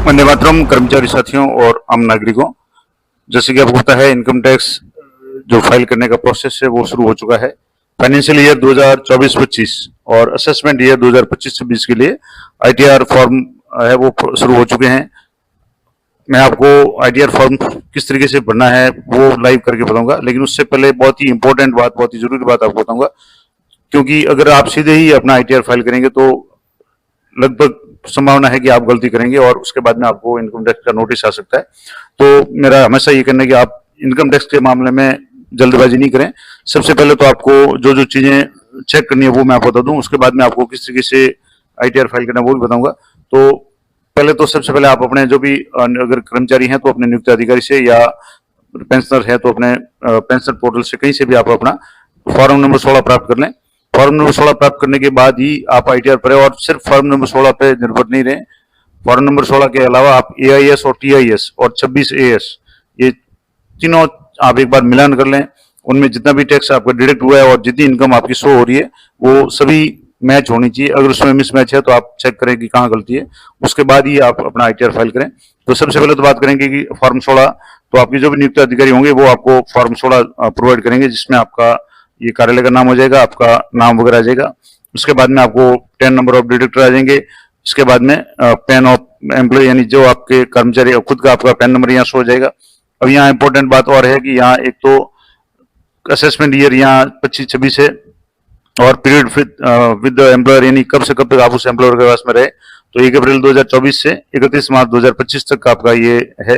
वंदे मातरम। कर्मचारी साथियों और आम नागरिकों, जैसे कि आपको पता है, इनकम टैक्स जो फाइल करने का प्रोसेस है वो शुरू हो चुका है। फाइनेंशियल ईयर 2024-25 और असेसमेंट ईयर 2025-26 के लिए आईटीआर फॉर्म है वो शुरू हो चुके हैं। मैं आपको आईटीआर फॉर्म किस तरीके से भरना है वो लाइव करके बताऊंगा, लेकिन उससे पहले बहुत ही इंपॉर्टेंट बात, बहुत ही जरूरी बात आपको बताऊंगा, क्योंकि अगर आप सीधे ही अपना आईटीआर फाइल करेंगे तो लगभग संभावना है कि आप गलती करेंगे और उसके बाद में आपको इनकम टैक्स का नोटिस आ सकता है। तो मेरा हमेशा ये कहना है कि आप इनकम टैक्स के मामले में जल्दबाजी नहीं करें। सबसे पहले तो आपको जो जो चीजें चेक करनी है वो मैं आपको बता दूं, उसके बाद में आपको किस तरीके से आईटीआर फाइल करना है वो भी बताऊंगा। तो पहले तो सबसे पहले आप अपने जो भी अगर कर्मचारी हैं तो अपने नियुक्त अधिकारी से, या पेंशनर है तो अपने पेंशन पोर्टल से, कहीं से भी आप अपना फॉर्म नंबर 16 प्राप्त कर लें। फॉर्म नंबर 16 प्राप्त करने के बाद ही आप आईटीआर भरें, और सिर्फ फॉर्म नंबर 16 पे निर्भर नहीं रहे। फॉर्म नंबर 16 के अलावा आप एआईएस और टीआईएस और 26 ये तीनों आप एक बार मिलान कर लें। उनमें जितना भी टैक्स आपका डिडक्ट हुआ है और जितनी इनकम आपकी शो हो रही है वो सभी मैच होनी चाहिए। अगर उसमें मिसमैच है तो आप चेक करें कि कहाँ गलती है, उसके बाद ही आप अपना आईटीआर फाइल करें। तो सबसे पहले तो बात करेंगे कि फॉर्म 16, तो आपके जो भी नियुक्त अधिकारी होंगे वो आपको फॉर्म 16 प्रोवाइड करेंगे, जिसमें आपका ये कार्यालय का नाम हो जाएगा, आपका नाम वगैरह आ जाएगा। उसके बाद में आपको 10 नंबर ऑफ डिडक्टर आ जाएंगे। इसके बाद में पैन ऑफ एम्प्लॉय, यानी जो आपके कर्मचारी खुद का आपका पैन नंबर यहाँ शो हो जाएगा। अब यहाँ इंपॉर्टेंट बात और है कि यहाँ एक तो असेसमेंट ईयर यहाँ 25-26 है, और पीरियड विद एम्प्लॉयर, यानी कब से कब तक आप उस एम्प्लॉयर के पास में रहे, तो 1 अप्रैल 2024 से 31 मार्च 2025 तक आपका ये है।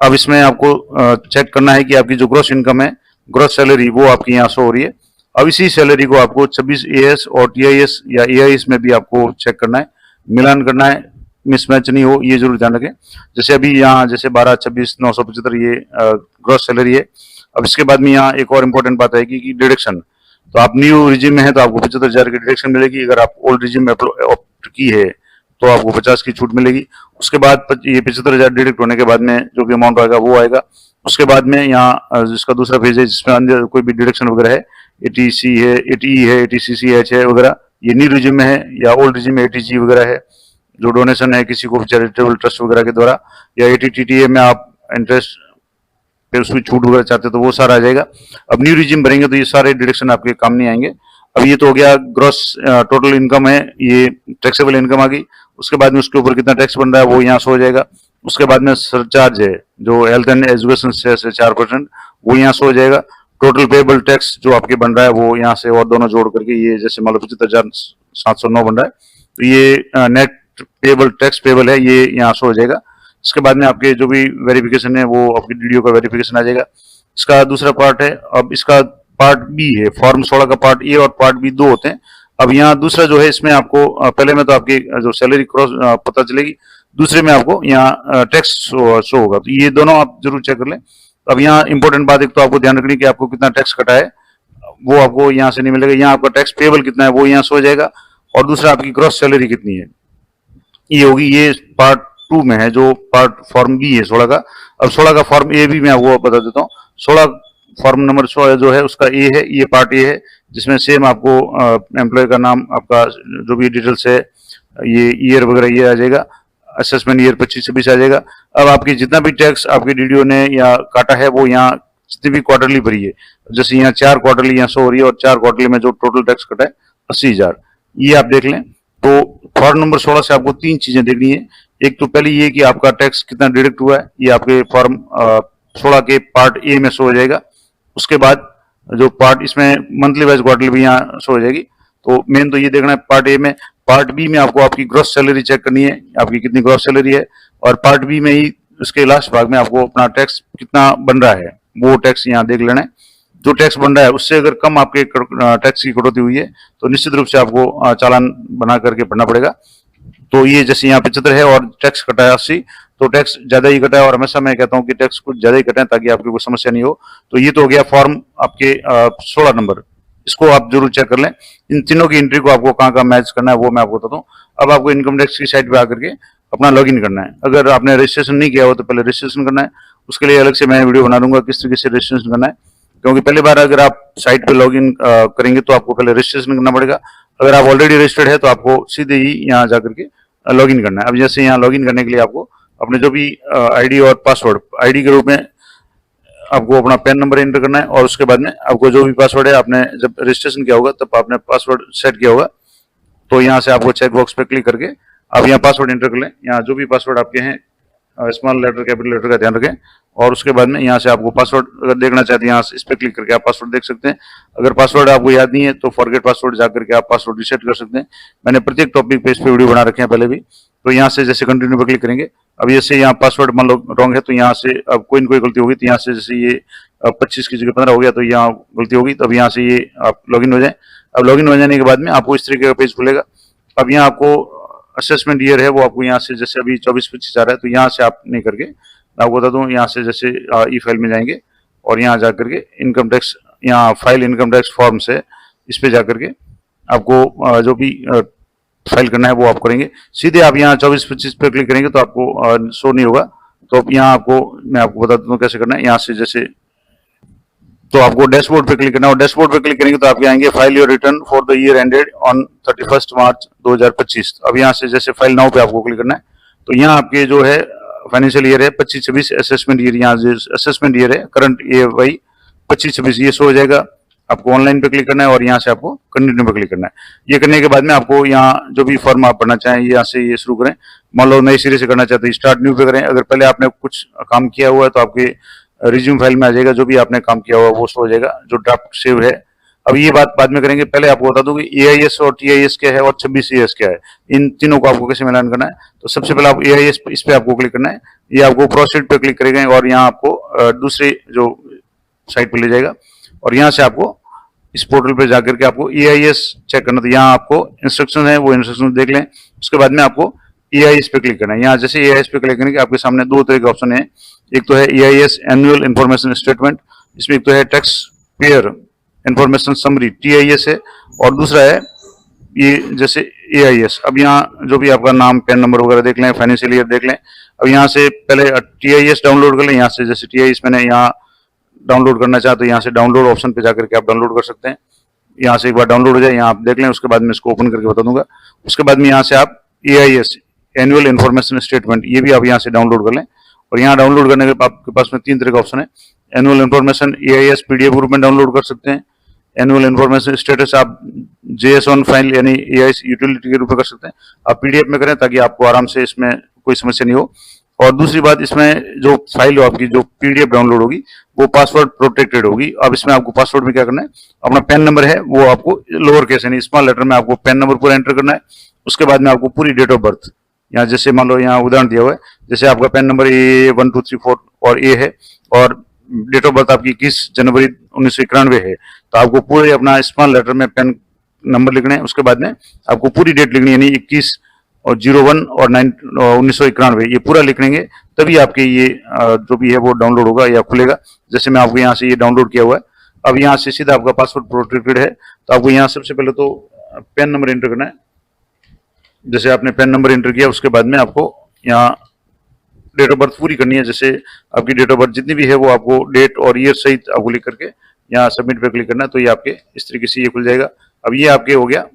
अब इसमें आपको चेक करना है कि आपकी जो ग्रॉस इनकम है, ग्रॉस सैलरी, वो आपकी यहाँ शो हो रही है। अब इसी सैलरी को आपको 26 और टीआईएस या एआईएस में भी आपको चेक करना है, मिलान करना है, मिसमैच नहीं हो, ये जरूर ध्यान रखें। जैसे अभी यहाँ जैसे 12,26,975 ये ग्रॉस सैलरी है। अब इसके बाद में यहाँ एक और इम्पोर्टेंट बात आएगी कि डिडक्शन। तो आप न्यू रिजिम में है तो आपको 75,000 की डिडक्शन मिलेगी। अगर आप ओल्ड रिजिम में ऑप्ट की है तो आपको 50 की छूट मिलेगी। उसके बाद ये 75,000 डिडक्ट होने के बाद में जो भी अमाउंट आएगा वो आएगा। उसके बाद में यहाँ जिसका दूसरा फेज है, जिसमें अंदर कोई भी डिडक्शन वगैरह है, एटीसी है, एटीई है, एटीसीसीएच है वगैरह, ये न्यू रिजिम में है, या ओल्ड रिजिम में एटीजी वगैरह है, जो डोनेशन है किसी को चैरिटेबल ट्रस्ट वगैरह के द्वारा, या एटीटीटीए में आप इंटरेस्ट पे उसमें छूट वगैरह चाहते हो तो वो सारा आ जाएगा। अब न्यू रिजिम भरेंगे तो ये सारे डिडक्शन आपके काम नहीं आएंगे। अब ये तो हो गया ग्रॉस टोटल इनकम है, ये टैक्सेबल इनकम आ गई। उसके बाद में उसके ऊपर कितना टैक्स बन रहा है वो यहाँ शो हो जाएगा। उसके बाद में सरचार्ज है जो हेल्थ एंड एजुकेशन से 4%, वो यहाँ शो हो जाएगा। टोटल पेबल टैक्स जो आपके बन रहा है वो यहाँ से और दोनों जोड़ करके ये जैसे मान लो 75,709 बन रहा है, तो ये नेट पेबल टैक्स पेबल है, ये यहाँ शो हो जाएगा। इसके बाद में आपके जो भी वेरिफिकेशन है वो आपकी डीडीओ का वेरिफिकेशन आ जाएगा। इसका दूसरा पार्ट है, अब इसका पार्ट बी है। फॉर्म 16 का पार्ट ए और पार्ट बी दो होते हैं। अब यहाँ दूसरा जो है, इसमें आपको पहले में तो आपकी जो सैलरी क्रॉस पता चलेगी, दूसरे में आपको यहाँ टैक्स शो होगा। तो ये दोनों आप जरूर चेक कर लें। अब यहाँ इंपॉर्टेंट बात एक तो आपको ध्यान रखनी कि आपको कितना टैक्स कटा है वो आपको यहाँ से नहीं मिलेगा। यहाँ आपका टैक्स पेबल कितना है वो यहाँ शो हो जाएगा, और दूसरा आपकी ग्रॉस सैलरी कितनी है ये होगी। ये पार्ट 2 में है, जो पार्ट फॉर्म बी है 16 का। अब 16 का फॉर्म ए भी मैं आपको बता देता हूँ। 16 फॉर्म नंबर 16 जो है उसका ए है, ये पार्ट ए है, जिसमें सेम आपको एम्प्लॉय का नाम, आपका जो भी डिटेल्स है, ये ईयर वगैरह ये आ जाएगा। असेसमेंट ईयर 25-26 आ जाएगा। अब आपकी जितना भी टैक्स आपकी डीडीओ ने या काटा है वो यहाँ जितनी भी क्वार्टरली भरी है, जैसे यहाँ 4 क्वार्टरली यहाँ शो हो रही है, और 4 क्वार्टरली में जो टोटल टैक्स कटा है 80,000, ये आप देख लें। तो फॉर्म नंबर 16 से आपको 3 चीजें देखनी है। एक तो पहले ये कि आपका टैक्स कितना डिडक्ट हुआ है, ये आपके फॉर्म 16 के पार्ट ए में शो हो जाएगा। उसके बाद जो पार्ट इसमें मंथली वाइज क्वार्टरली भी यहाँ शो हो जाएगी। तो मेन तो ये देखना है पार्ट ए में। पार्ट बी में आपको आपकी ग्रॉस सैलरी चेक करनी है, आपकी कितनी ग्रॉस सैलरी है, और पार्ट बी में ही उसके लास्ट भाग में आपको अपना टैक्स कितना बन रहा है वो टैक्स यहाँ देख लेना है। जो टैक्स बन रहा है उससे अगर कम आपके टैक्स की कटौती हुई है तो निश्चित रूप से आपको चालान बना करके भरना पड़ेगा। तो ये जैसे यहाँ 75 है और टैक्स कटा है 80, तो टैक्स ज्यादा ही कटा है, और हमेशा मैं कहता हूँ कि टैक्स कुछ ज्यादा ही कटें ताकि आपकी कोई समस्या नहीं हो। तो ये तो हो गया फॉर्म आपके 16 नंबर, इसको आप जरूर चेक कर लें। इन तीनों की एंट्री को आपको कहाँ मैच करना है वो मैं आपको बताता हूँ। अब आपको इनकम टैक्स की साइट पे आकर के अपना लॉगिन करना है। अगर आपने रजिस्ट्रेशन नहीं किया हो तो पहले रजिस्ट्रेशन करना है। उसके लिए अलग से मैं वीडियो बना दूंगा किस तरीके से रजिस्ट्रेशन करना है, क्योंकि पहली बार अगर आप साइट पे लॉगिन करेंगे तो आपको पहले रजिस्ट्रेशन करना पड़ेगा। अगर आप ऑलरेडी रजिस्टर्ड है तो आपको सीधे ही यहाँ जाकर के लॉगिन करना है। अब जैसे यहाँ लॉगिन करने के लिए आपको अपने जो भी आईडी और पासवर्ड, आईडी के रूप में आपको अपना पैन नंबर एंटर करना है और उसके बाद में आपको जो भी पासवर्ड है, आपने जब रजिस्ट्रेशन किया होगा तब आपने पासवर्ड सेट किया होगा, तो यहाँ से आपको चेक बॉक्स पे क्लिक करके आप यहाँ पासवर्ड एंटर कर लें। यहाँ जो भी पासवर्ड आपके हैं, स्मॉल लेटर कैपिटल लेटर का ध्यान रखें, और उसके बाद में यहाँ से आपको पासवर्ड अगर देखना चाहते हैं, यहाँ से इस पर क्लिक करके आप पासवर्ड देख सकते हैं। अगर पासवर्ड आपको याद नहीं है तो फॉरगेट पासवर्ड जाकर के आप पासवर्ड रिसेट कर सकते हैं। मैंने प्रत्येक टॉपिक पे इस पे वीडियो बना रखे हैं पहले भी। तो यहाँ से जैसे कंटिन्यू पर क्लिक करेंगे, अब जैसे यहाँ पासवर्ड मान लो रॉन्ग है तो यहाँ से अब कोई न कोई गलती होगी, तो यहाँ से जैसे ये 25 की जगह 15 हो गया तो यहाँ गलती होगी, तो अब यहाँ से ये आप लॉगिन हो जाए। अब लॉगिन हो जाने के बाद में आपको इस तरीके का पेज खुलेगा। अब यहाँ आपको असेसमेंट ईयर है वो आपको यहाँ से जैसे अभी 24-25 आ रहा है, तो यहाँ से आप नहीं करके मैं आपको बता दूं, यहाँ से जैसे ई फाइल में जाएंगे और यहाँ जा करके इनकम टैक्स, यहाँ फाइल इनकम टैक्स फॉर्म से इस पे जा करके आपको जो भी फाइल करना है वो आप करेंगे। सीधे आप यहाँ 24-25 पे क्लिक करेंगे तो आपको शो नहीं होगा। तो अब यहाँ आपको मैं आपको बता दूं कैसे करना है। यहाँ से जैसे तो आपको डैशबोर्ड पे क्लिक करना है और डैशबोर्ड पे क्लिक करेंगे तो आपके आएंगे file your return for the year ended on 31 मार्च 2025। अब यहाँ से जैसे फाइल नाउ पे आपको क्लिक करना है, तो यहाँ आपके जो है फाइनेंशियल ईयर है 25-26, असेसमेंट ईयर, यहाँ जो असेसमेंट ईयर है करंट ये वही 25-26 ये शो हो जाएगा। आपको ऑनलाइन पे क्लिक करना है और यहाँ से आपको कंटिन्यू पे क्लिक करना है। ये करने के बाद में आपको यहाँ जो भी फॉर्म आप भरना चाहें यहाँ से ये शुरू करें। मान लो नई सिरे से करना चाहते हैं, स्टार्ट न्यू पे करें। अगर पहले आपने कुछ काम किया हुआ है तो आपके रिज्यूम फाइल में आ जाएगा, जो भी आपने काम किया हुआ वो शो हो जाएगा, जो ड्राफ्ट सेव है। अब ये बात बाद में करेंगे, पहले आपको बता दूं कि एआईएस और टीआईएस क्या है और 26 क्या है, इन तीनों को आपको कैसे मिलान करना है। तो सबसे पहले आप एआईएस इस पे आपको क्लिक करना है, ये आपको प्रोसीड पे क्लिक करेंगे और यहाँ आपको दूसरे जो साइट पे ले जाएगा और यहाँ से आपको इस पोर्टल पे जाकर के आपको एआईएस चेक करना। तो यहाँ आपको इंस्ट्रक्शन है वो इंस्ट्रक्शन देख लें। उसके बाद में आपको एआईएस पे क्लिक करना है। यहाँ जैसे एआईएस पे क्लिक करने के आपके सामने दो तरह के ऑप्शन है। एक तो है एआईएस एनुअल इंफॉर्मेशन स्टेटमेंट, इसमें एक तो है tax payer information summary TIS है, और दूसरा है ये जैसे एआईएस। अब यहाँ जो भी आपका नाम पैन नंबर वगैरह देख लें, फाइनेंशियल ईयर देख लें। अब यहाँ से पहले टीआईएस डाउनलोड कर लें। यहाँ से जैसे टीआईएस मैंने यहाँ डाउनलोड करना चाहते तो यहाँ से डाउनलोड ऑप्शन पे जाकर के आप डाउनलोड कर सकते हैं। यहाँ से एक बार डाउनलोड हो जाए, यहाँ आप देख लें। उसके बाद में इसको ओपन करके बता दूंगा। उसके बाद में यहाँ से आप एआईएस एनुअल इन्फॉर्मेशन स्टेटमेंट ये भी आप यहाँ से डाउनलोड कर लें। और यहाँ डाउनलोड करने के आपके पास में 3 तरह का ऑप्शन है। एनुअल इन्फॉर्मेशन एआईएस पीडीएफ रूप में डाउनलोड कर सकते हैं। एनुअल इन्फॉर्मेशन स्टेटस आप JS1 फाइल यानी एआईएस यूटिलिटी के रूप में कर सकते हैं। आप पीडीएफ में करें ताकि आपको आराम से इसमें कोई समस्या नहीं हो। और दूसरी बात, इसमें जो फाइल हो आपकी जो पीडीएफ डाउनलोड होगी वो पासवर्ड प्रोटेक्टेड होगी। अब इसमें आपको पासवर्ड में क्या करना है, अपना पैन नंबर है वो आपको लोअर केस यानी स्मॉल लेटर में आपको पैन नंबर पूरा एंटर करना है। उसके बाद में आपको पूरी डेट ऑफ बर्थ, यहाँ जैसे मान लो यहाँ उदाहरण दिया हुआ है, जैसे आपका पैन नंबर A1234 और A है और डेट ऑफ बर्थ आपकी 21 जनवरी 1991 है, तो आपको पूरे अपना स्मॉल लेटर में पैन नंबर लिखना है। उसके बाद में आपको पूरी डेट लिखनी है यानी 21 और 01 और 1991 ये पूरा लिख लेंगे, तभी आपके ये जो भी है वो डाउनलोड होगा या खुलेगा। जैसे मैं आपको यहाँ से ये डाउनलोड किया हुआ है। अब यहाँ से सीधा आपका पासवर्ड प्रोटेक्टेड है, तो आपको यहाँ सबसे पहले तो पैन नंबर एंटर करना है। जैसे आपने पैन नंबर एंटर किया उसके बाद में आपको यहाँ डेट ऑफ बर्थ पूरी करनी है। जैसे आपकी डेट ऑफ बर्थ जितनी भी है वो आपको डेट और ईयर सहित आपको लिख करके यहाँ सबमिट पे क्लिक करना है, तो ये आपके इस तरीके से ये खुल जाएगा। अब ये आपके हो गया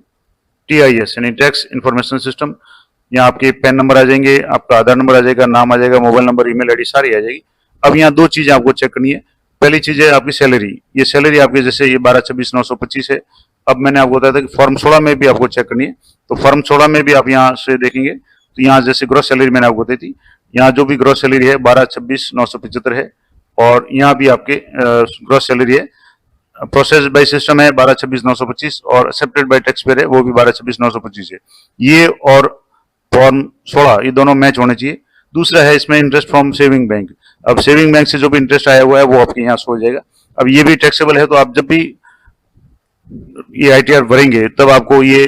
TIS यानी टैक्स इन्फॉर्मेशन सिस्टम। यहाँ आपके पैन नंबर आ जाएंगे, आपका आधार नंबर आ जाएगा, नाम आ जाएगा, मोबाइल नंबर, ईमेल आईडी सारी आ जाएगी। अब यहाँ 2 चीजें आपको चेक करनी है। पहली चीज है आपकी सैलरी। ये सैलरी आपके जैसे ये 12,26,925 है। अब मैंने आपको बताया था कि फॉर्म 16 में भी आपको चेक करनी है, तो फॉर्म 16 में भी आप यहाँ से देखेंगे तो यहाँ जैसे ग्रॉस सैलरी मैंने आपको बताई थी, यहाँ जो भी ग्रॉस सैलरी है 12,26,975 है। और यहाँ भी आपके ग्रॉस सैलरी है, प्रोसेस बाय सिस्टम है 12,26,925 और एक्सेप्टेड बाय टैक्स पेयर है वो भी 12,26,925 है। ये और फॉर्म 16 ये दोनों मैच होने चाहिए। दूसरा है इसमें इंटरेस्ट फ्रॉम सेविंग बैंक। अब सेविंग बैंक से जो भी इंटरेस्ट आया हुआ है वो आपके यहाँ शो हो जाएगा। अब ये भी टैक्सेबल है, तो आप जब भी ये ITR भरेंगे तब आपको ये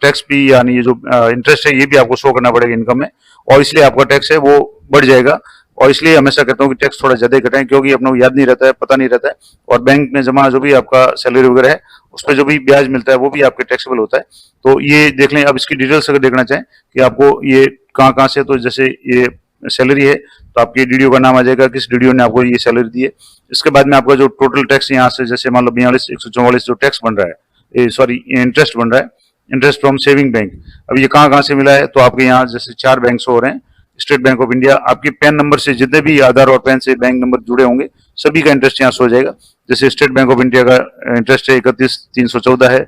टैक्स भी यानी ये जो इंटरेस्ट है ये भी आपको शो करना पड़ेगा इनकम में, और इसलिए आपका टैक्स है वो बढ़ जाएगा। और इसलिए हमेशा कहता हूँ कि टैक्स थोड़ा ज्यादा कटाएं, क्योंकि अपने को याद नहीं रहता है, पता नहीं रहता है। और बैंक में जमा जो भी आपका सैलरी वगैरह है उस पर जो भी ब्याज मिलता है वो भी आपके टैक्सेबल होता है। तो ये देख लें। अब इसकी डिटेल्स अगर देखना चाहें कि आपको ये कहाँ से, तो जैसे ये सैलरी है तो आपके DDO का नाम आ जाएगा, किस DDO ने आपको ये सैलरी दी है। इसके बाद में आपका जो टोटल टैक्स यहाँ से जैसे मान लो 42,144 जो टैक्स बन रहा है, सॉरी इंटरेस्ट बन रहा है, इंटरेस्ट फ्रॉम सेविंग बैंक। अब ये कहाँ से मिला है, तो आपके यहाँ जैसे 4 बैंक हो रहे हैं। स्टेट बैंक ऑफ इंडिया, आपके पैन नंबर से जितने भी आधार और पैन से बैंक नंबर जुड़े होंगे सभी का इंटरेस्ट यहाँ शो हो जाएगा। जैसे स्टेट बैंक ऑफ इंडिया का इंटरेस्ट है 31,314 है।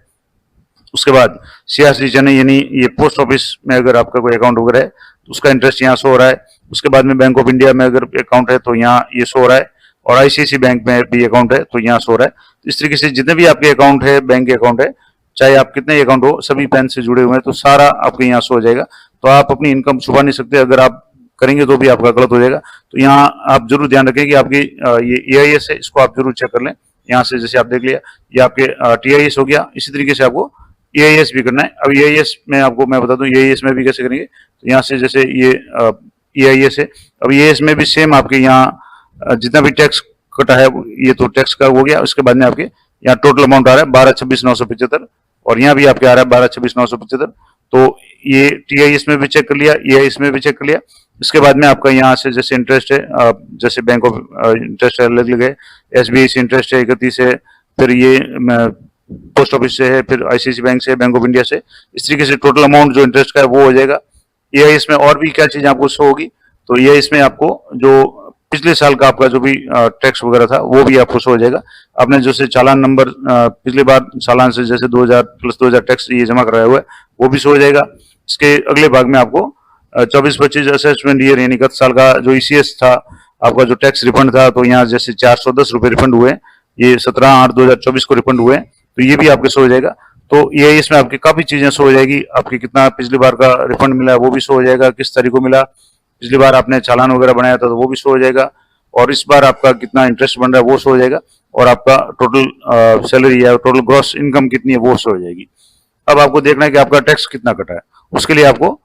उसके बाद CRC चेन्नई यानी ये पोस्ट ऑफिस में अगर आपका कोई अकाउंट वगैरह है तो उसका इंटरेस्ट यहाँ शो हो रहा है। उसके बाद में बैंक ऑफ इंडिया में अगर अकाउंट है तो यहाँ ये शो हो रहा है, और ICICI बैंक में भी अकाउंट है तो यहाँ शो हो रहा है। तो इस तरीके से जितने भी आपके अकाउंट है, बैंक के अकाउंट है, चाहे आप कितने अकाउंट हो, सभी पैन से जुड़े हुए हैं तो सारा आपके यहाँ शो हो जाएगा। तो आप अपनी इनकम छुपा नहीं सकते, अगर आप करेंगे तो भी आपका गलत हो जाएगा। तो यहाँ आप जरूर ध्यान रखें कि आपकी ये EIS है, इसको आप जरूर चेक कर लें। यहाँ से जैसे आप देख लिया ये आपके TIS हो गया, इसी तरीके से आपको EIS भी करना है। अब EIS में आपको मैं बता दूं EIS में भी कैसे करेंगे। तो यहाँ से जैसे ये EIS है, अब EIS में भी सेम आपके यहाँ जितना भी टैक्स कटा है ये तो टैक्स का हो गया। उसके बाद में आपके यहाँ टोटल अमाउंट आ रहा है 12,26,975, और यहाँ भी आपके आ रहा है 12,26,975। तो ये TIS में भी चेक कर लिया, EIS में भी चेक कर लिया। इसके बाद में आपका यहाँ से जैसे इंटरेस्ट है, जैसे बैंक ऑफ इंटरेस्ट अलग अलग है, SBI से इंटरेस्ट है 31 है, फिर ये पोस्ट ऑफिस से है, फिर ICICI बैंक से, बैंक ऑफ इंडिया से, इस तरीके से टोटल अमाउंट जो इंटरेस्ट का है वो हो जाएगा। EIS में और भी क्या चीज आपको शो होगी, तो EIS में आपको जो पिछले साल का आपका जो भी टैक्स वगैरह था वो भी आपको शो हो जाएगा। आपने जैसे चालान नंबर पिछली बार चालान से जैसे 2000 प्लस 2000 टैक्स ये जमा कराया हुआ है वो भी शो हो जाएगा। इसके अगले भाग में आपको 24-25 असेसमेंट ईयर यानी गत साल का जो ECS था, आपका जो टैक्स रिफंड था, तो यहाँ जैसे 410 रुपए रिफंड हुए, ये 17/8/2024 को रिफंड हुए, तो ये भी आपके शो हो जाएगा। तो EIS में आपकी काफी चीजें शो हो जाएगी। आपकी कितना पिछली बार का रिफंड मिला है वो भी शो हो जाएगा, किस तारीख को मिला, पिछली बार आपने चालान वगैरह बनाया था तो वो भी शो हो जाएगा, और इस बार आपका कितना इंटरेस्ट बन रहा है वो शो हो जाएगा, और आपका टोटल सैलरी या टोटल ग्रॉस इनकम कितनी है वो शो हो जाएगी। अब आपको देखना है कि आपका टैक्स कितना कटा है, उसके लिए आपको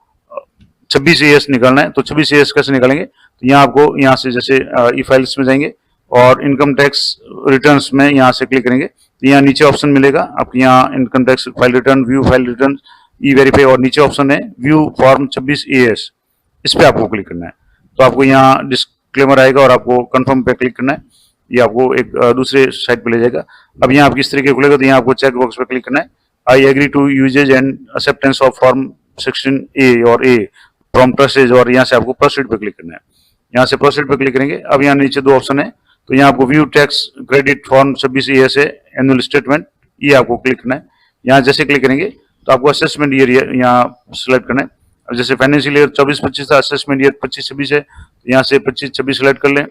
26 ES निकालना है। तो 26 ES कैसे निकालेंगे, तो यहाँ आपको यहाँ से जैसे ई फाइल्स में जाएंगे और इनकम टैक्स रिटर्न्स में यहाँ से क्लिक करेंगे, तो यहाँ नीचे ऑप्शन मिलेगा आपको, यहाँ income tax file return, view file return, e verify, और नीचे ऑप्शन है व्यू फॉर्म 26 ES, इस पे आपको क्लिक करना है। तो आपको यहाँ डिस्क्लेमर आएगा और आपको कंफर्म पे क्लिक करना है, ये आपको एक दूसरे साइट पे ले जाएगा। अब यहाँ आप किस तरीके से खुलेगा, तो यहाँ आपको चेक बॉक्स पे क्लिक करना है, I agree to usages and acceptance of form 16A और A फ्रॉम ट्रस्टेज, और यहाँ से आपको प्रोसीड पे क्लिक करना है। यहाँ से प्रोसीड पे क्लिक करेंगे। अब यहाँ नीचे दो ऑप्शन है, तो यहाँ आपको view tax credit form 26 ES है एनुअल स्टेटमेंट, ये आपको क्लिक करना है। यहाँ जैसे क्लिक करेंगे तो आपको असेसमेंट ईयर यहाँ सिलेक्ट करना है। अब जैसे फाइनेंशियल ईयर 24-25 था, असेसमेंट ईयर 25-26 है, यहाँ से 25-26 सिलेक्ट कर लें।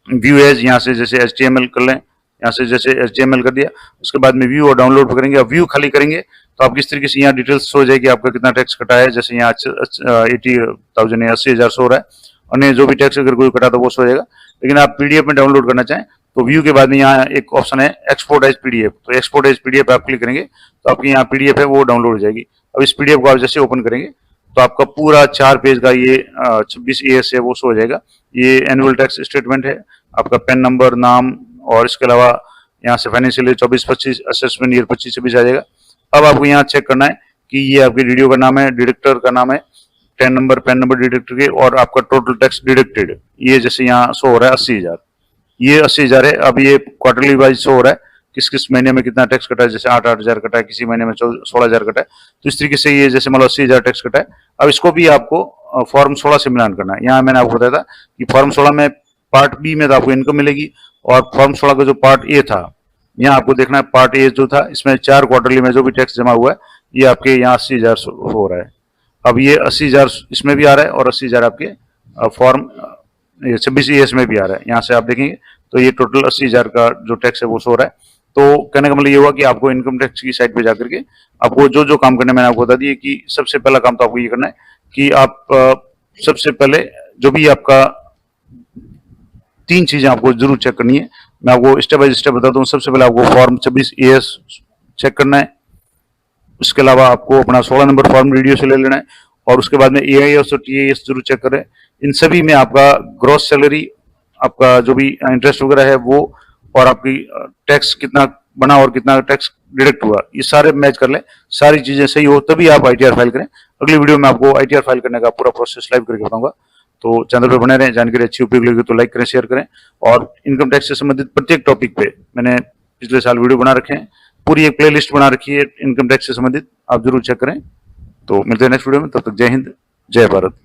व्यू एज यहाँ से जैसे HTML कर लें, यहाँ से जैसे HTML कर दिया, उसके बाद में व्यू और डाउनलोड करेंगे। अब व्यू खाली करेंगे तो आप किस तरीके से यहाँ डिटेल्स हो जाएगी, आपका कितना टैक्स कटा है, जैसे यहाँ 80,000 या 80,000 शो हो रहा है, और जो भी टैक्स अगर कोई कटा तो वो शो हो जाएगा। लेकिन आप PDF में डाउनलोड करना चाहें तो व्यू के बाद में यहाँ एक ऑप्शन है एक्सपोर्ट एज PDF, तो एक्सपोर्ट एज PDF पे आप क्लिक करेंगे तो आपकी यहाँ PDF है वो डाउनलोड हो जाएगी। अब इस PDF को आप जैसे ओपन करेंगे तो आपका पूरा 4 पेज का ये 26 ES है वो शो हो जाएगा। ये एनुअल टैक्स स्टेटमेंट है, आपका पैन नंबर, नाम, और इसके अलावा यहाँ से फाइनेंशियल ईयर 24-25, असेसमेंट ईयर 25-26 आ जाएगा। अब आपको यहाँ चेक करना है कि ये आपके DDO का नाम है, डिडक्टर का नाम है, पैन नंबर डिडक्टर के, और आपका टोटल टैक्स डिडक्टेड, ये जैसे यहाँ शो हो रहा है 80,000, ये 80,000 है। अब ये क्वार्टरली वाइज शो हो रहा है किस किस महीने में कितना टैक्स कटा है, जैसे 8,000 कटा है, किसी महीने में 16,000 कटा है, तो इस तरीके से ये जैसे मतलब 80,000 टैक्स कटा है। अब इसको भी आपको फॉर्म 16 से मिलान करना है। यहाँ मैंने आपको बताया था कि फॉर्म 16 में पार्ट बी में तो आपको इनकम मिलेगी, और फॉर्म 16 का जो पार्ट ए था, यहाँ आपको देखना है पार्ट ए जो था, इसमें 4 क्वार्टरली में जो भी टैक्स जमा हुआ है ये आपके यहाँ 80,000 हो रहा है। अब ये 80,000 इसमें भी आ रहा है, और 80,000 आपके फॉर्म 26 ES में भी आ रहा है। यहाँ से आप देखेंगे तो ये टोटल 80,000 का जो टैक्स है वो शो हो रहा है। तो कहने का मतलब ये हुआ कि आपको इनकम टैक्स की साइट पे जाकर के आपको जो जो काम करने मैंने आपको बता दिए, कि सबसे पहला काम तो आपको ये करना है कि आप सबसे पहले जो भी आपका 3 चीजें आपको जरूर चेक करनी है, मैं आपको स्टेप बाय स्टेप बताता हूँ। सबसे पहले आपको फॉर्म 26 ES चेक करना है, उसके अलावा आपको अपना 16 नंबर फॉर्म DDO से ले लेना है, और उसके बाद में AIS और TAS जरूर चेक करें। इन सभी में आपका ग्रॉस सैलरी, आपका जो भी इंटरेस्ट वगैरह है वो, और आपकी टैक्स कितना बना और कितना टैक्स डिडक्ट हुआ, ये सारे मैच कर लें। सारी चीजें सही हो तभी आप ITR फाइल करें। अगली वीडियो में आपको ITR फाइल करने का पूरा प्रोसेस लाइव करके बताऊंगा। तो चैनल पे बने रहें, जानकारी अच्छी उपयोगी लगी तो लाइक करें, शेयर करें, और इनकम टैक्स से संबंधित प्रत्येक टॉपिक पे मैंने पिछले साल वीडियो बना रखे हैं, पूरी एक प्लेलिस्ट बना रखी है इनकम टैक्स से संबंधित, आप जरूर चेक करें। तो मिलते हैं नेक्स्ट वीडियो में, तब तक जय हिंद, जय भारत।